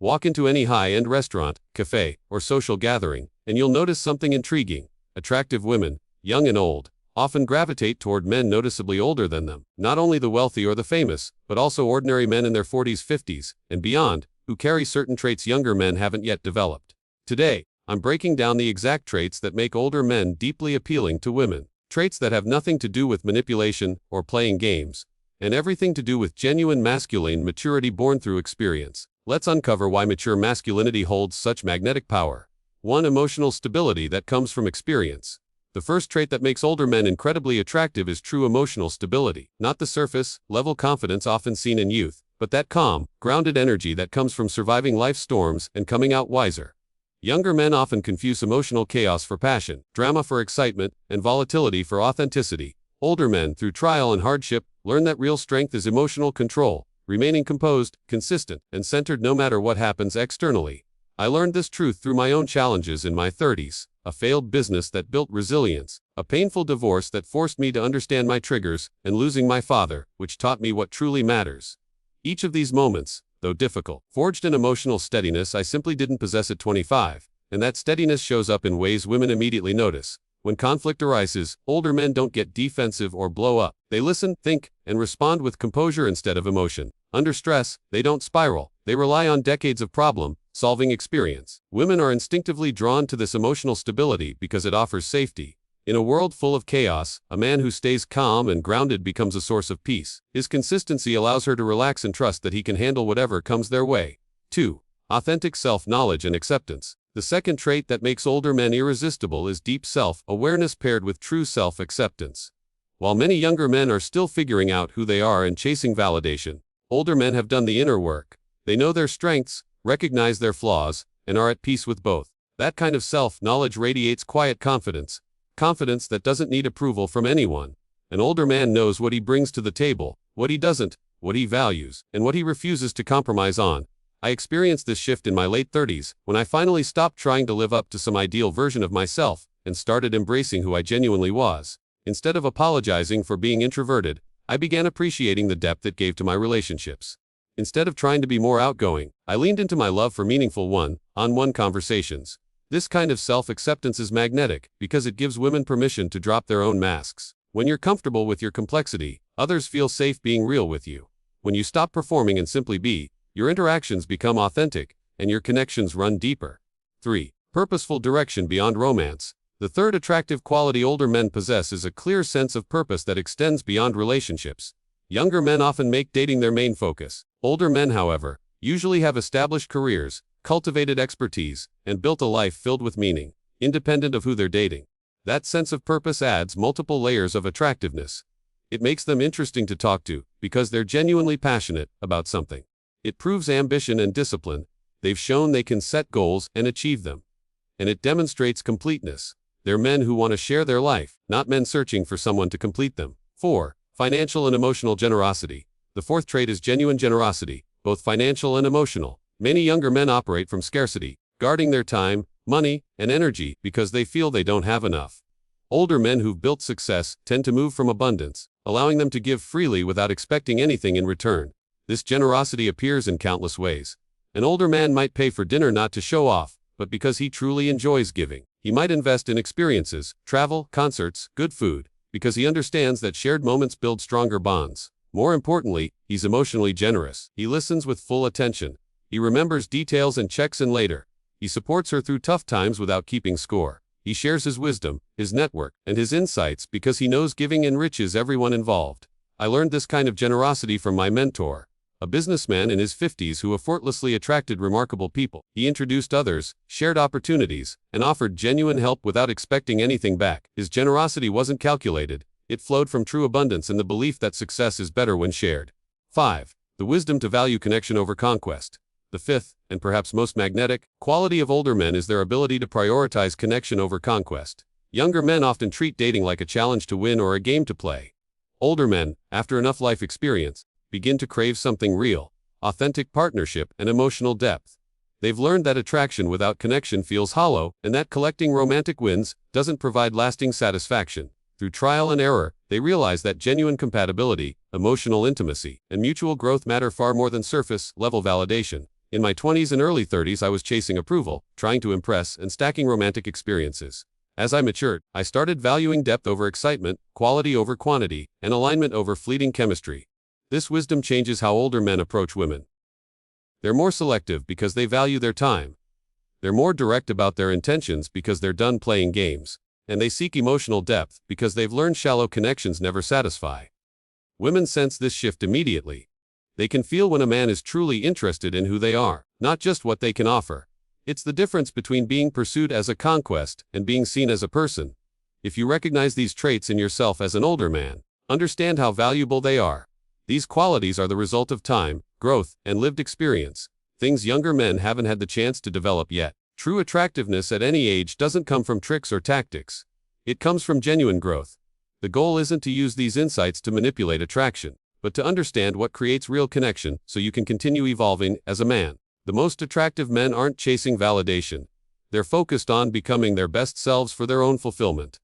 Walk into any high-end restaurant, cafe, or social gathering, and you'll notice something intriguing. Attractive women, young and old, often gravitate toward men noticeably older than them. Not only the wealthy or the famous, but also ordinary men in their 40s, 50s, and beyond, who carry certain traits younger men haven't yet developed. Today, I'm breaking down the exact traits that make older men deeply appealing to women. Traits that have nothing to do with manipulation or playing games, and everything to do with genuine masculine maturity born through experience. Let's uncover why mature masculinity holds such magnetic power. 1. Emotional stability that comes from experience. The first trait that makes older men incredibly attractive is true emotional stability. Not the surface-level confidence often seen in youth, but that calm, grounded energy that comes from surviving life's storms and coming out wiser. Younger men often confuse emotional chaos for passion, drama for excitement, and volatility for authenticity. Older men, through trial and hardship, learn that real strength is emotional control, remaining composed, consistent, and centered no matter what happens externally. I learned this truth through my own challenges in my 30s, a failed business that built resilience, a painful divorce that forced me to understand my triggers, and losing my father, which taught me what truly matters. Each of these moments, though difficult, forged an emotional steadiness I simply didn't possess at 25, and that steadiness shows up in ways women immediately notice. When conflict arises, older men don't get defensive or blow up. They listen, think, and respond with composure instead of emotion. Under stress, they don't spiral. They rely on decades of problem-solving experience. Women are instinctively drawn to this emotional stability because it offers safety. In a world full of chaos, a man who stays calm and grounded becomes a source of peace. His consistency allows her to relax and trust that he can handle whatever comes their way. 2. Authentic self-knowledge and acceptance. The second trait that makes older men irresistible is deep self-awareness paired with true self-acceptance. While many younger men are still figuring out who they are and chasing validation, older men have done the inner work. They know their strengths, recognize their flaws, and are at peace with both. That kind of self-knowledge radiates quiet confidence, confidence that doesn't need approval from anyone. An older man knows what he brings to the table, what he doesn't, what he values, and what he refuses to compromise on. I experienced this shift in my late 30s, when I finally stopped trying to live up to some ideal version of myself, and started embracing who I genuinely was. Instead of apologizing for being introverted, I began appreciating the depth it gave to my relationships. Instead of trying to be more outgoing, I leaned into my love for meaningful one-on-one conversations. This kind of self-acceptance is magnetic, because it gives women permission to drop their own masks. When you're comfortable with your complexity, others feel safe being real with you. When you stop performing and simply be, your interactions become authentic, and your connections run deeper. 3. Purposeful direction beyond romance. The third attractive quality older men possess is a clear sense of purpose that extends beyond relationships. Younger men often make dating their main focus. Older men, however, usually have established careers, cultivated expertise, and built a life filled with meaning, independent of who they're dating. That sense of purpose adds multiple layers of attractiveness. It makes them interesting to talk to, because they're genuinely passionate about something. It proves ambition and discipline. They've shown they can set goals and achieve them. And it demonstrates completeness. They're men who want to share their life, not men searching for someone to complete them. 4. Financial and emotional generosity. The fourth trait is genuine generosity, both financial and emotional. Many younger men operate from scarcity, guarding their time, money, and energy because they feel they don't have enough. Older men who've built success tend to move from abundance, allowing them to give freely without expecting anything in return. This generosity appears in countless ways. An older man might pay for dinner not to show off, but because he truly enjoys giving. He might invest in experiences, travel, concerts, good food, because he understands that shared moments build stronger bonds. More importantly, he's emotionally generous. He listens with full attention. He remembers details and checks in later. He supports her through tough times without keeping score. He shares his wisdom, his network, and his insights because he knows giving enriches everyone involved. I learned this kind of generosity from my mentor, a businessman in his 50s who effortlessly attracted remarkable people. He introduced others, shared opportunities, and offered genuine help without expecting anything back. His generosity wasn't calculated. It flowed from true abundance and the belief that success is better when shared. 5. The wisdom to value connection over conquest. The fifth, and perhaps most magnetic, quality of older men is their ability to prioritize connection over conquest. Younger men often treat dating like a challenge to win or a game to play. Older men, after enough life experience, begin to crave something real, authentic partnership, and emotional depth. They've learned that attraction without connection feels hollow, and that collecting romantic wins doesn't provide lasting satisfaction. Through trial and error, they realize that genuine compatibility, emotional intimacy, and mutual growth matter far more than surface-level validation. In my 20s and early 30s, I was chasing approval, trying to impress, and stacking romantic experiences. As I matured, I started valuing depth over excitement, quality over quantity, and alignment over fleeting chemistry. This wisdom changes how older men approach women. They're more selective because they value their time. They're more direct about their intentions because they're done playing games. And they seek emotional depth because they've learned shallow connections never satisfy. Women sense this shift immediately. They can feel when a man is truly interested in who they are, not just what they can offer. It's the difference between being pursued as a conquest and being seen as a person. If you recognize these traits in yourself as an older man, understand how valuable they are. These qualities are the result of time, growth, and lived experience, things younger men haven't had the chance to develop yet. True attractiveness at any age doesn't come from tricks or tactics. It comes from genuine growth. The goal isn't to use these insights to manipulate attraction, but to understand what creates real connection so you can continue evolving as a man. The most attractive men aren't chasing validation. They're focused on becoming their best selves for their own fulfillment.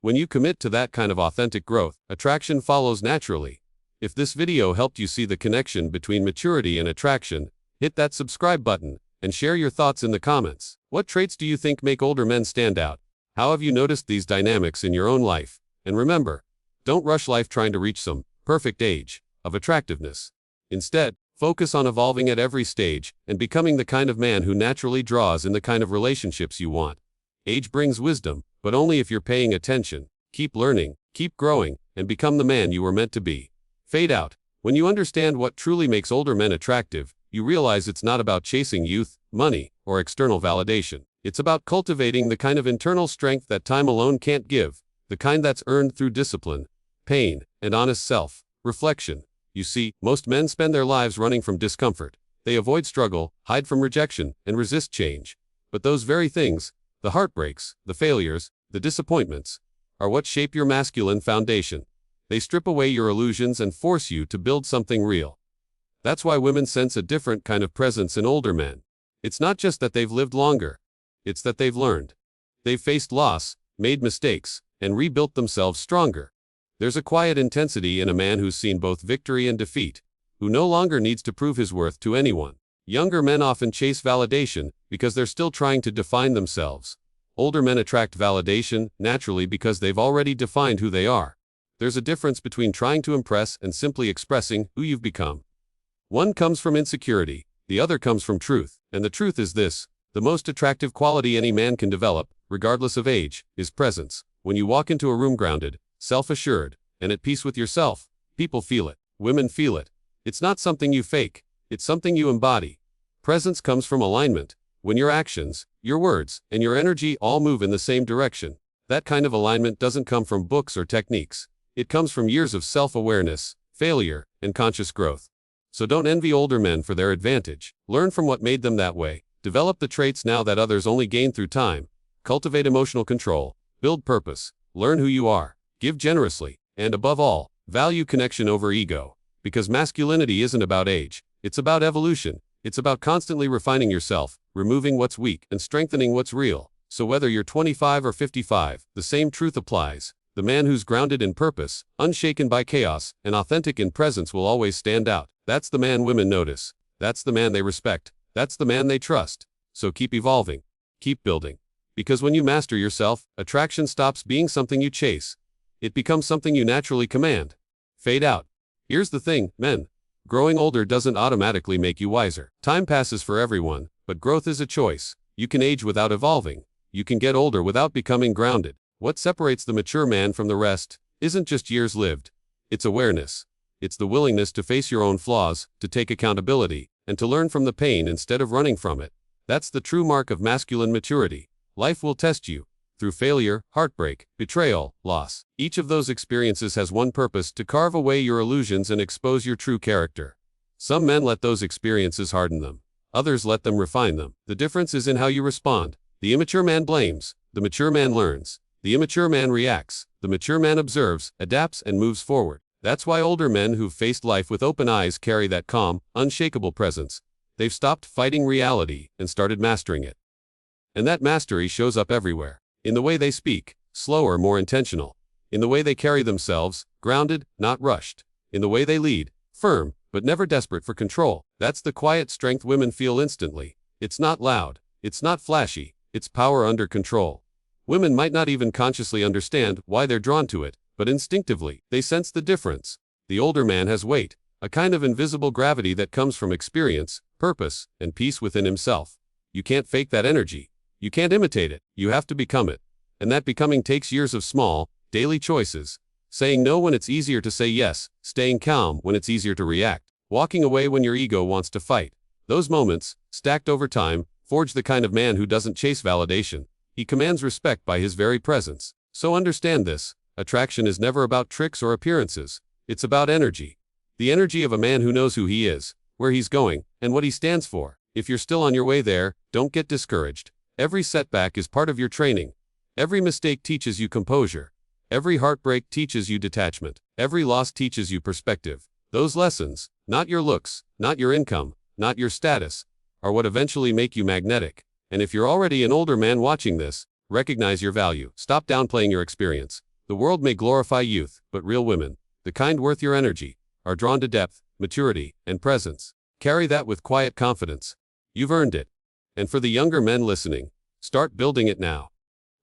When you commit to that kind of authentic growth, attraction follows naturally. If this video helped you see the connection between maturity and attraction, hit that subscribe button and share your thoughts in the comments. What traits do you think make older men stand out? How have you noticed these dynamics in your own life? And remember, don't rush life trying to reach some perfect age of attractiveness. Instead, focus on evolving at every stage and becoming the kind of man who naturally draws in the kind of relationships you want. Age brings wisdom, but only if you're paying attention. Keep learning, keep growing, and become the man you were meant to be. Fade out. When you understand what truly makes older men attractive, you realize it's not about chasing youth, money, or external validation. It's about cultivating the kind of internal strength that time alone can't give, the kind that's earned through discipline, pain, and honest self-reflection. You see, most men spend their lives running from discomfort. They avoid struggle, hide from rejection, and resist change. But those very things, the heartbreaks, the failures, the disappointments, are what shape your masculine foundation. They strip away your illusions and force you to build something real. That's why women sense a different kind of presence in older men. It's not just that they've lived longer. It's that they've learned. They've faced loss, made mistakes, and rebuilt themselves stronger. There's a quiet intensity in a man who's seen both victory and defeat, who no longer needs to prove his worth to anyone. Younger men often chase validation because they're still trying to define themselves. Older men attract validation naturally because they've already defined who they are. There's a difference between trying to impress and simply expressing who you've become. One comes from insecurity, the other comes from truth, and the truth is this: the most attractive quality any man can develop, regardless of age, is presence. When you walk into a room grounded, self-assured, and at peace with yourself, people feel it. Women feel it. It's not something you fake, it's something you embody. Presence comes from alignment. When your actions, your words, and your energy all move in the same direction, that kind of alignment doesn't come from books or techniques. It comes from years of self-awareness, failure, and conscious growth. So don't envy older men for their advantage. Learn from what made them that way. Develop the traits now that others only gain through time. Cultivate emotional control. Build purpose. Learn who you are. Give generously. And above all, value connection over ego. Because masculinity isn't about age. It's about evolution. It's about constantly refining yourself, removing what's weak, and strengthening what's real. So whether you're 25 or 55, the same truth applies. The man who's grounded in purpose, unshaken by chaos, and authentic in presence will always stand out. That's the man women notice. That's the man they respect. That's the man they trust. So keep evolving. Keep building. Because when you master yourself, attraction stops being something you chase. It becomes something you naturally command. Fade out. Here's the thing, men. Growing older doesn't automatically make you wiser. Time passes for everyone, but growth is a choice. You can age without evolving. You can get older without becoming grounded. What separates the mature man from the rest isn't just years lived. It's awareness. It's the willingness to face your own flaws, to take accountability, and to learn from the pain instead of running from it. That's the true mark of masculine maturity. Life will test you. Through failure, heartbreak, betrayal, loss. Each of those experiences has one purpose: to carve away your illusions and expose your true character. Some men let those experiences harden them. Others let them refine them. The difference is in how you respond. The immature man blames. The mature man learns. The immature man reacts. The mature man observes, adapts, and moves forward. That's why older men who've faced life with open eyes carry that calm, unshakable presence. They've stopped fighting reality and started mastering it. And that mastery shows up everywhere. In the way they speak, slower, more intentional. In the way they carry themselves, grounded, not rushed. In the way they lead, firm, but never desperate for control. That's the quiet strength women feel instantly. It's not loud. It's not flashy. It's power under control. Women might not even consciously understand why they're drawn to it, but instinctively, they sense the difference. The older man has weight, a kind of invisible gravity that comes from experience, purpose, and peace within himself. You can't fake that energy. You can't imitate it. You have to become it. And that becoming takes years of small, daily choices. Saying no when it's easier to say yes, staying calm when it's easier to react, walking away when your ego wants to fight. Those moments, stacked over time, forge the kind of man who doesn't chase validation. He commands respect by his very presence. So understand this. Attraction is never about tricks or appearances. It's about energy. The energy of a man who knows who he is, where he's going, and what he stands for. If you're still on your way there, don't get discouraged. Every setback is part of your training. Every mistake teaches you composure. Every heartbreak teaches you detachment. Every loss teaches you perspective. Those lessons, not your looks, not your income, not your status, are what eventually make you magnetic. And if you're already an older man watching this, recognize your value. Stop downplaying your experience. The world may glorify youth, but real women, the kind worth your energy, are drawn to depth, maturity, and presence. Carry that with quiet confidence. You've earned it. And for the younger men listening, start building it now.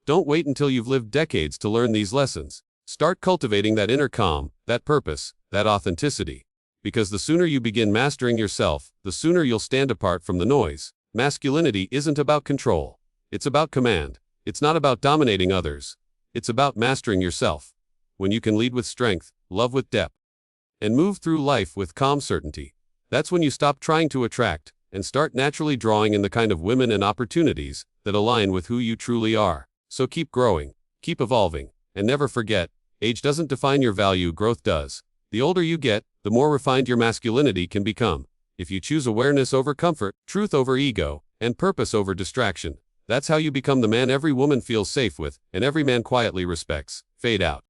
Don't wait until you've lived decades to learn these lessons. Start cultivating that inner calm, that purpose, that authenticity. Because the sooner you begin mastering yourself, the sooner you'll stand apart from the noise. Masculinity isn't about control. It's about command. It's not about dominating others. It's about mastering yourself. When you can lead with strength, love with depth, and move through life with calm certainty, that's when you stop trying to attract and start naturally drawing in the kind of women and opportunities that align with who you truly are. So keep growing, keep evolving, and never forget, age doesn't define your value, growth does. The older you get, the more refined your masculinity can become. If you choose awareness over comfort, truth over ego, and purpose over distraction, that's how you become the man every woman feels safe with and every man quietly respects. Fade out.